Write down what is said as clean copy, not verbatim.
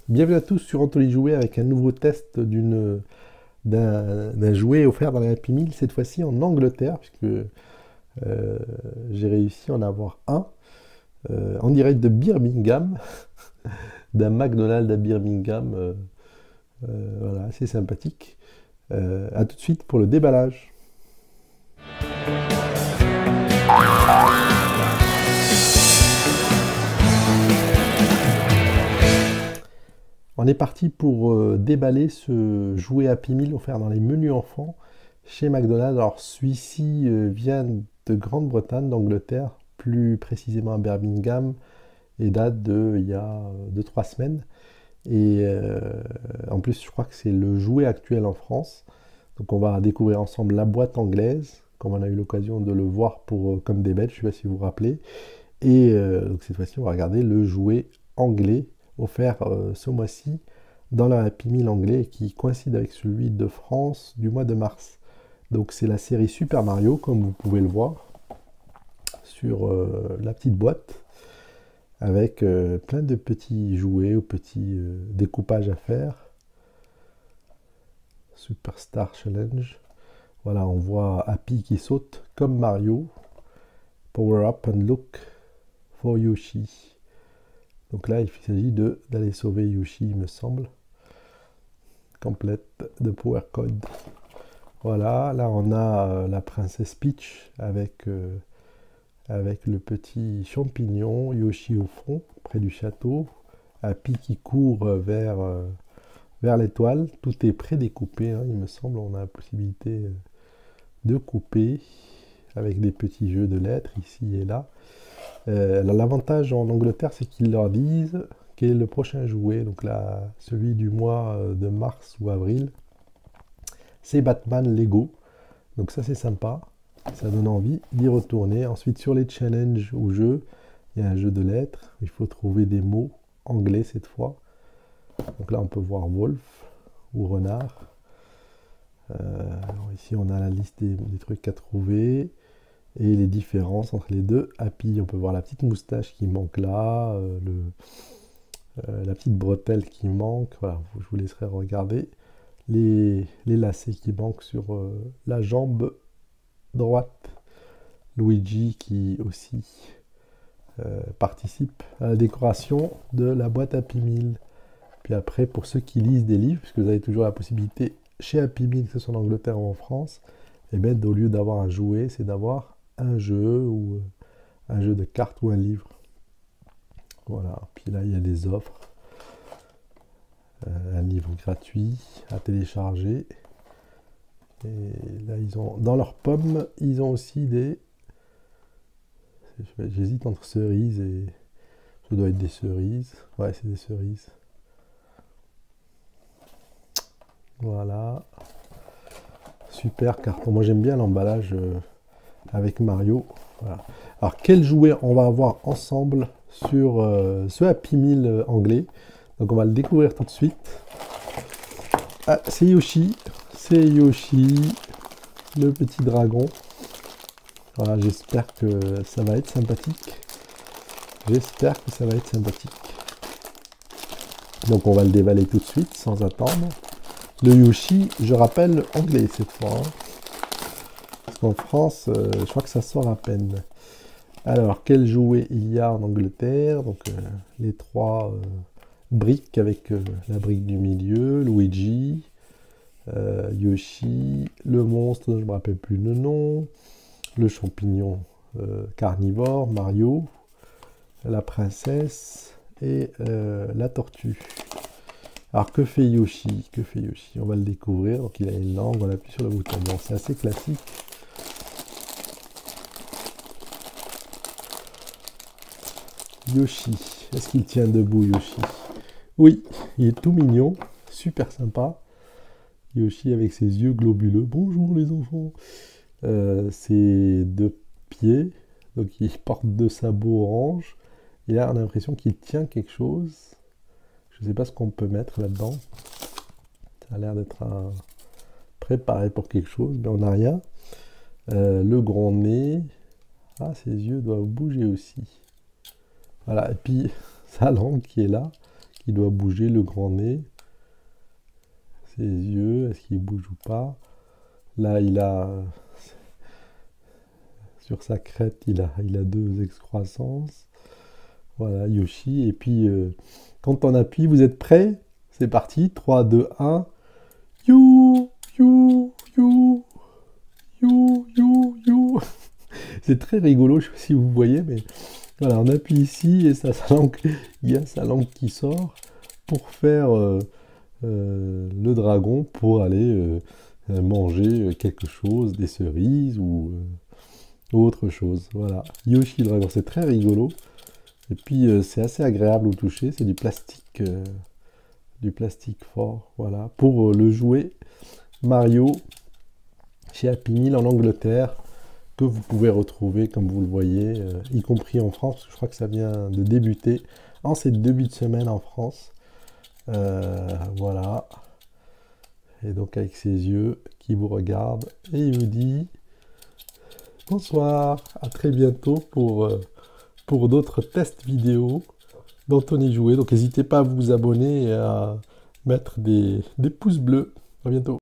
Bienvenue à tous sur Anthony Jouet avec un nouveau test d'un jouet offert dans la Happy Meal, cette fois-ci en Angleterre, puisque j'ai réussi à en avoir un en direct de Birmingham, d'un McDonald's à Birmingham. Voilà, assez sympathique. À tout de suite pour le déballage. On est parti pour déballer ce jouet Happy Meal offert dans les menus enfants chez McDonald's. Alors celui-ci vient de Grande-Bretagne, d'Angleterre, plus précisément à Birmingham, et date de il y a 2-3 semaines. Et en plus, je crois que c'est le jouet actuel en France. Donc on va découvrir ensemble la boîte anglaise, comme on a eu l'occasion de le voir pour Comme des bêtes, je ne sais pas si vous vous rappelez. Et donc cette fois-ci, on va regarder le jouet anglais offert ce mois-ci dans la Happy Meal anglais qui coïncide avec celui de France du mois de mars. Donc c'est la série Super Mario, comme vous pouvez le voir sur la petite boîte, avec plein de petits jouets ou petits découpages à faire. Superstar Challenge. Voilà, on voit Happy qui saute comme Mario. Power up and look for Yoshi. Donc là, il s'agit d'aller sauver Yoshi, il me semble. Complète de Power Code. Voilà, là on a la princesse Peach avec le petit champignon, Yoshi au fond, près du château. Happy qui court vers l'étoile. Tout est prédécoupé, hein, il me semble. On a la possibilité de couper avec des petits jeux de lettres ici et là. L'avantage en Angleterre, c'est qu'ils leur disent quel est le prochain jouet. Donc là, celui du mois de mars ou avril, c'est Batman Lego. Donc ça, c'est sympa. Ça donne envie d'y retourner. Ensuite, sur les challenges ou jeux, il y a un jeu de lettres. Il faut trouver des mots anglais cette fois. Donc là, on peut voir Wolf ou renard. Ici, on a la liste des trucs à trouver et les différences entre les deux. Happy, on peut voir la petite moustache qui manque là, la petite bretelle qui manque. Voilà, je vous laisserai regarder les lacets qui manquent sur la jambe droite. Luigi qui aussi participe à la décoration de la boîte Happy Meal. Puis après, pour ceux qui lisent des livres, puisque vous avez toujours la possibilité chez Happy Meal, que ce soit en Angleterre ou en France, et bien au lieu d'avoir un jouet, c'est d'avoir un jeu ou un jeu de cartes ou un livre. Voilà, puis là il y a des offres. Un livre gratuit à télécharger. Et là ils ont, dans leurs pommes, ils ont aussi des... J'hésite entre cerises et... Ça doit être des cerises. Ouais, c'est des cerises. Voilà. Super carton. Moi j'aime bien l'emballage avec Mario. Voilà. Alors quel jouet on va avoir ensemble sur ce Happy Meal anglais. Donc on va le découvrir tout de suite. Ah, c'est Yoshi. C'est Yoshi, le petit dragon. Voilà, j'espère que ça va être sympathique. J'espère que ça va être sympathique. Donc on va le dévaler tout de suite, sans attendre. Le Yoshi, je rappelle, anglais cette fois. Hein. Parce qu'en France, je crois que ça sort à peine. Alors, quel jouet il y a en Angleterre? Donc, les trois briques avec la brique du milieu, Luigi, Yoshi, le monstre, je ne me rappelle plus le nom, le champignon carnivore, Mario, la princesse et la tortue. Alors que fait Yoshi? Que fait Yoshi? On va le découvrir. Donc il a une langue, on appuie sur le bouton. Bon, c'est assez classique. Yoshi, est-ce qu'il tient debout Yoshi? Oui, il est tout mignon, super sympa. Yoshi avec ses yeux globuleux. Bonjour les enfants. Ses deux pieds, donc il porte deux sabots orange. Et là on a l'impression qu'il tient quelque chose. Je ne sais pas ce qu'on peut mettre là-dedans. Ça a l'air d'être préparé pour quelque chose, mais on n'a rien. Le grand nez. Ah, ses yeux doivent bouger aussi. Voilà, et puis sa langue qui est là, qu'il doit bouger, le grand nez, ses yeux, est-ce qu'il bouge ou pas? Là, il a, sur sa crête, il a 2 excroissances. Voilà, Yoshi. Et puis, quand on appuie, vous êtes prêts? C'est parti, 3, 2, 1. You, you, you, you, you, you. C'est très rigolo, je sais pas si vous voyez, mais voilà, on appuie ici et il y a sa langue qui sort pour faire le dragon pour aller manger quelque chose, des cerises ou autre chose. Voilà, Yoshi le dragon, c'est très rigolo. Et puis c'est assez agréable au toucher, c'est du plastique fort. Voilà, pour le jouet Mario chez Happy Meal en Angleterre, que vous pouvez retrouver, comme vous le voyez, y compris en France, parce que je crois que ça vient de débuter en ces débuts de semaine en France. Voilà. Et donc avec ses yeux qui vous regardent, et il vous dit bonsoir, à très bientôt pour d'autres tests vidéo d'Anthony Jouet. Donc n'hésitez pas à vous abonner et à mettre des pouces bleus. À bientôt.